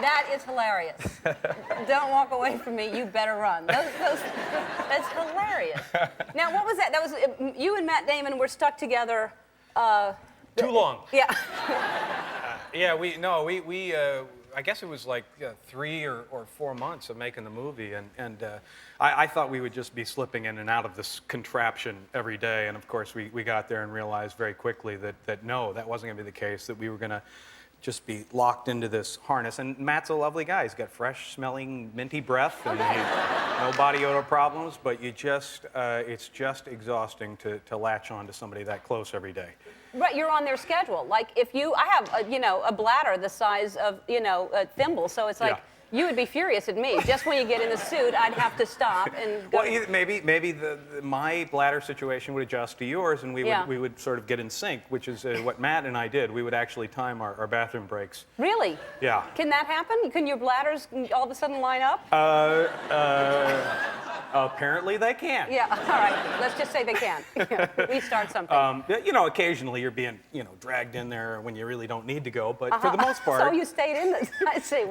That is hilarious. Don't walk away from me. You better run. That's hilarious. Now, what was that? That was you and Matt Damon were stuck together. Too long. Yeah. Yeah, I guess it was like 3 or 4 months of making the movie, and I thought we would just be slipping in and out of this contraption every day, and of course we got there and realized very quickly that no, that wasn't going to be the case, that we were going to just be locked into this harness. And Matt's a lovely guy. He's got fresh-smelling, minty breath, and no body odor problems, but it's just exhausting to latch on to somebody that close every day. Right, you're on their schedule. Like I have a bladder the size of a thimble, so it's like you would be furious at me. Just when you get in the suit, I'd have to stop and go. Well, maybe my bladder situation would adjust to yours, and we would sort of get in sync, which is what Matt and I did. We would actually time our bathroom breaks. Really? Yeah. Can that happen? Can your bladders all of a sudden line up? Apparently they can. Yeah, all right. Let's just say they can. We start something. Occasionally you're being, dragged in there when you really don't need to go, but for the most part. So you stayed in this, I see.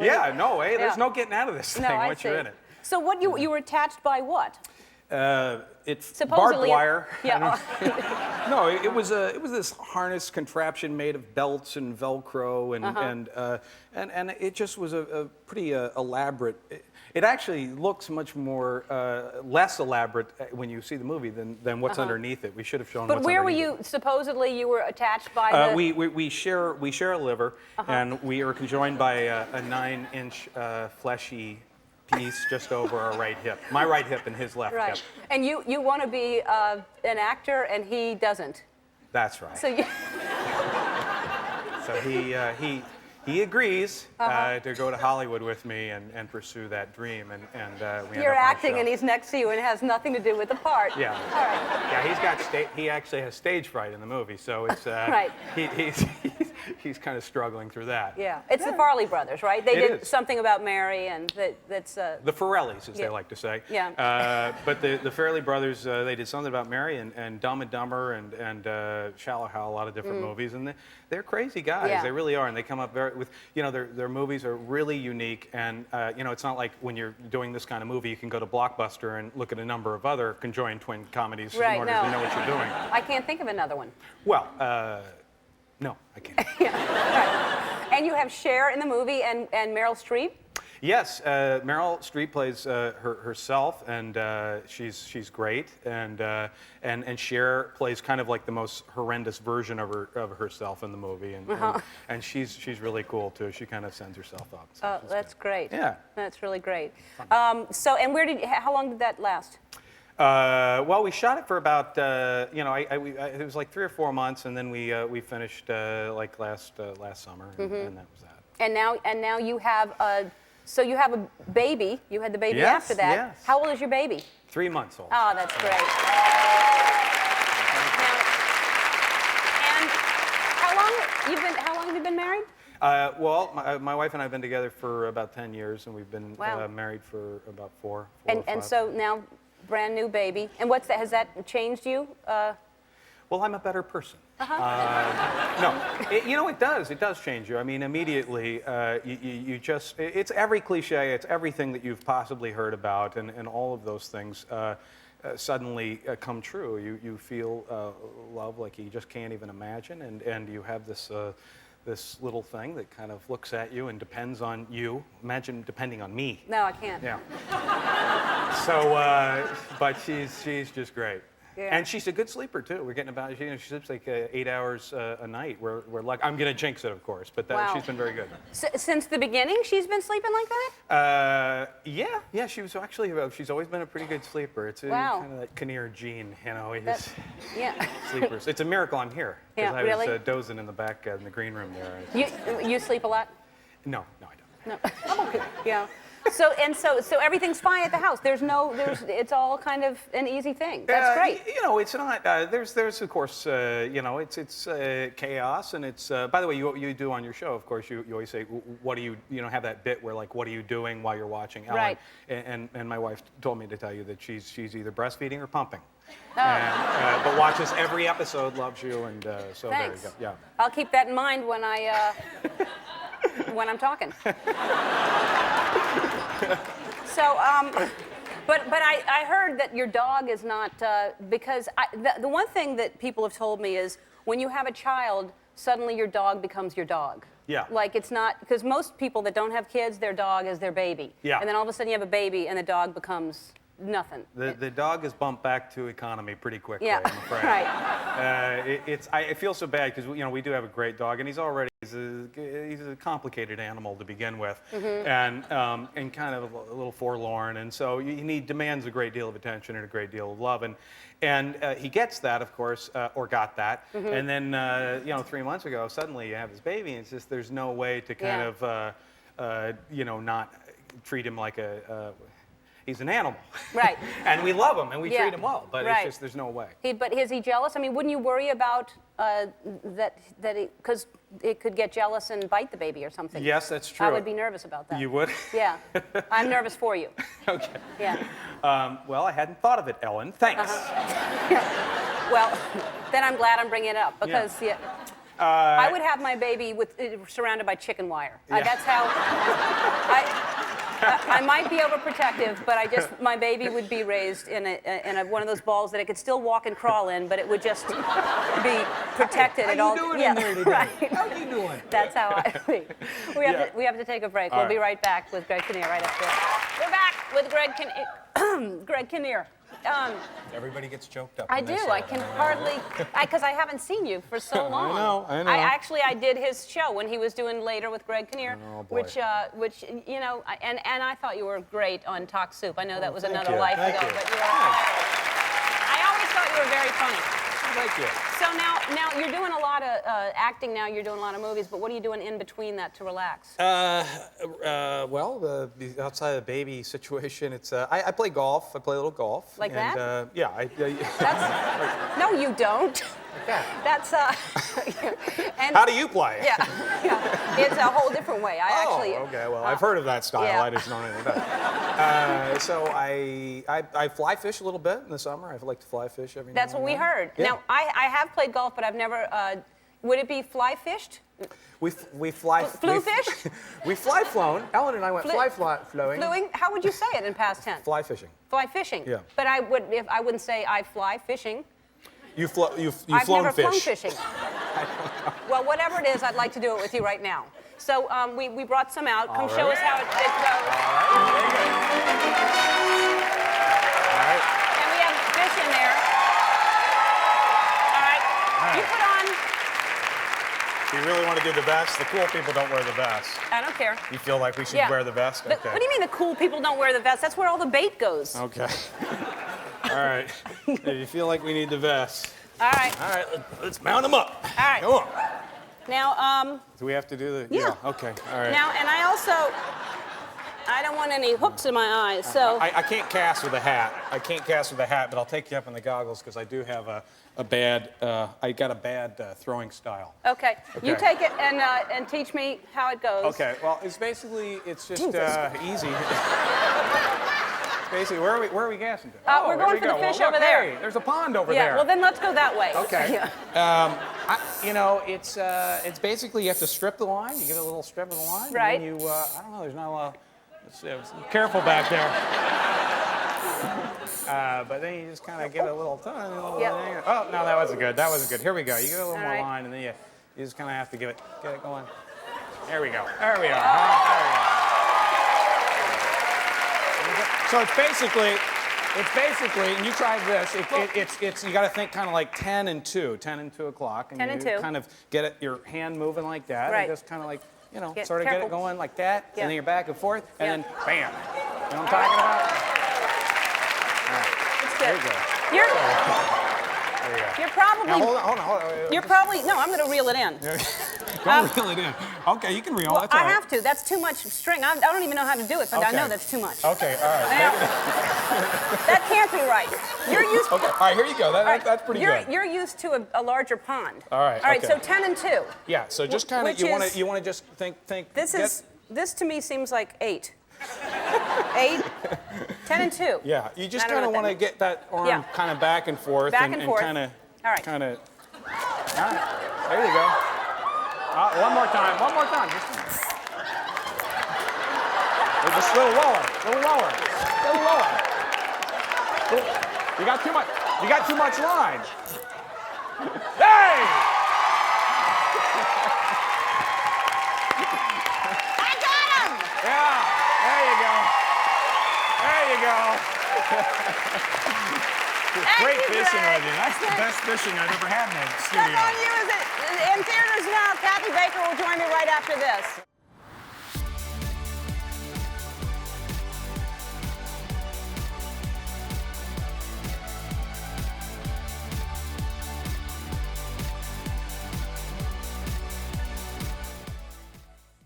There's no getting out of this thing once you're in it. So what you were attached by what? It's supposedly barbed wire. Yeah. No, it was this harness contraption made of belts and Velcro and it just was a pretty elaborate. It actually looks much more less elaborate when you see the movie than what's underneath it. We should have shown. But what's where were underneath you? Supposedly you were attached by the. We share a liver, and we are conjoined by a 9-inch fleshy piece just over our right hip. My right hip and his left hip. And you want to be an actor, and he doesn't. That's right. So you. So he agrees to go to Hollywood with me and pursue that dream, and we You're end up acting, and he's next to you, and it has nothing to do with the part. Yeah. All right. Yeah, he actually has stage fright in the movie, so it's right. He's kind of struggling through that. Yeah, it's the Farley brothers, right? They did something about Mary, and that's. The Farrellies, as they like to say. Yeah. But the Farrelly brothers, they did something about Mary and Dumb and Dumber and Shallow Hal, a lot of different movies, and they're crazy guys. Yeah. They really are, and they come up with their movies are really unique, and it's not like when you're doing this kind of movie you can go to Blockbuster and look at a number of other conjoined twin comedies in order to know what you're doing. I can't think of another one. Well, no, I can't. Right. And you have Cher in the movie and Meryl Streep. Yes, Meryl Streep plays herself, and she's great, and Cher plays kind of like the most horrendous version of herself in the movie, and she's really cool too. She kind of sends herself up. So that's great. Yeah, that's really great. How long did that last? Well, we shot it for about it was like 3 or 4 months, and then we finished like last summer, and that was that. And now you have So you have a baby. You had the baby after that. Yes. How old is your baby? 3 months old. Oh, that's great. And how long have you been married? Well, my wife and I have been together for about 10 years, and we've been married for about 4 or 5. And so now, brand new baby. And has that changed you? Well, I'm a better person. No, it does. It does change you. I mean, immediately, you just, it's every cliche, it's everything that you've possibly heard about, and all of those things suddenly come true. You feel love like you just can't even imagine, and you have this little thing that kind of looks at you and depends on you. Imagine depending on me. No, I can't. Yeah. So, but she's just great. Yeah. And she's a good sleeper too. We're getting about, she sleeps like 8 hours a night. We're like, I'm gonna jinx it, of course, but she's been very good. Since the beginning, she's been sleeping like that? Yeah. She was actually, she's always been a pretty good sleeper. It's kind of that Kinnear gene, sleepers. It's a miracle I'm here because I was dozing in the back in the green room there. You sleep a lot? No, I don't. No, I'm okay. Yeah. So everything's fine at the house. It's all kind of an easy thing. That's great. It's not. There's of course, it's chaos, and it's. By the way, you do on your show, of course, you always say, what do you have that bit where like, what are you doing while you're watching Ellen? Right. And my wife told me to tell you that she's either breastfeeding or pumping. Oh. But watches every episode, loves you, and so Thanks. there you go. Yeah. I'll keep that in mind when I when I'm talking. So, but I heard that your dog is not, because the one thing that people have told me is when you have a child, suddenly your dog becomes your dog. Yeah. Like it's not, because most people that don't have kids, their dog is their baby. Yeah. And then all of a sudden you have a baby and the dog becomes nothing. The dog is bumped back to economy pretty quickly, Yeah, I'm afraid. right. I feel so bad because we do have a great dog, and he's a complicated animal to begin with, and kind of a little forlorn, and so he demands a great deal of attention and a great deal of love, and he gets that, of course, or got that, and then 3 months ago, suddenly you have this baby, and it's just there's no way to kind of not treat him like he's an animal. Right. And we love him and we treat him well, but right. it's just there's no way. But is he jealous? I mean, wouldn't you worry about that because it could get jealous and bite the baby or something? Yes, that's true. I would be nervous about that. You would? Yeah. I'm nervous for you. Okay. Yeah. Well, I hadn't thought of it, Ellen. Thanks. Well, then I'm glad I'm bringing it up because I would have my baby surrounded by chicken wire. That's how I might be overprotective, but my baby would be raised in one of those balls that it could still walk and crawl in, but it would just be protected at all. How you doing in there today? Right. How you doing? That's how I think. We have to take a break. We'll be right back with Greg Kinnear right after this. We're back with Greg Kinnear. Everybody gets choked up. I do. I can hardly, because I haven't seen you for so long. I know. I did his show when he was doing Later with Greg Kinnear, Oh, boy. which and I thought you were great on Talk Soup. I know that was another you. life Thank ago, you. but I always thought you were very funny. Thank you. So now you're doing a lot of acting now. You're doing a lot of movies, but what are you doing in between that to relax? Well, outside of the baby situation, it's I play golf. I play a little golf. Like and, that? Yeah. No, you don't. Yeah. That's and How do you play? yeah, it's a whole different way. Okay. Well, I've heard of that style. yeah. I just don't know anything about it. So I fly fish a little bit in the summer. I like to fly fish every. That's now what and we then. heard. Yeah. Now, I have played golf, but I've never. Would it be fly fished? We fly. Flew fish? We fly flown. Ellen and I went flowing. Fluing? How would you say it in past tense? Fly fishing. Fly fishing. Yeah. But I wouldn't say I fly fishing. You've I've flown never fish. flown fishing. Well, whatever it is, I'd like to do it with you right now. So we brought some out. Come show us how it goes. All right. And we have fish in there. All right. You put on. You really want to do the vest? The cool people don't wear the vest. I don't care. You feel like we should Yeah. wear the vest? Okay. What do you mean the cool people don't wear the vest? That's where all the bait goes. Okay. All right. If you feel like we need the vest. All right. All right, let's mount them up. All right. Come on. Now, Do we have to do the? Yeah. Okay. All right. Now, and I don't want any hooks in my eyes, so. I can't cast with a hat. But I'll take you up in the goggles because I do have I got a bad throwing style. Okay. You Okay. take it and teach me how it goes. Okay. Well, it's just easy. Basically, where are we gassing to? We're there going we for the go. fish Well, over look, there. hey, there's a pond over Yeah. there. Well, then let's go that way. Okay. Yeah. It's basically you have to strip the line. You get a little strip of the line. Right. And then you, I don't know, there's not a lot. Careful back there. But then you just kind of get a little tongue. Yep. Oh, no, that wasn't good. Here we go. You get a little All more right. line, and then you just kind of have to get it going. There we go. There we are. So it's basically, and you tried this. It's you got to think kind of like 10 and 2 o'clock, and 10 and you 2. kind of get your hand moving like that, Right. and just kind of like Get sort of careful. get it going like that, Yeah. and then you're back and forth, and Yeah. then bam. You know what I'm talking about? All right. It's There good. you go. You're There you go. You're probably. Now hold on. You're probably. No, I'm going to reel it in. Don't reel it in. Okay, you can reel. Well, That's all I right. have to. That's too much string. I don't even know how to do it, but I Okay. know that's too much. Okay, all right. Now, that can't be right. You're used. Okay, all right, here you go. All right, That's pretty good. You're used to a larger pond. All right, All right. okay. So 10 and 2. Yeah, so just kind of Which you want is- to just think. This to me seems like 8. 8. 10 and 2. Yeah, you just I don't kind know of what want to that get that arm Yeah. kind of back and forth. Back and forth. kind of. All right. Kind of. All right. There you go. One more time. Just Just a little lower. A little lower. A little lower. You got too much. You got too much line. Hey! I got him! Yeah. There you go. There you go. Great you, fishing Greg. with you. That's the best fishing I've ever had in the Stuff studio. on You is in theaters now. Kathy Baker will join me right after this.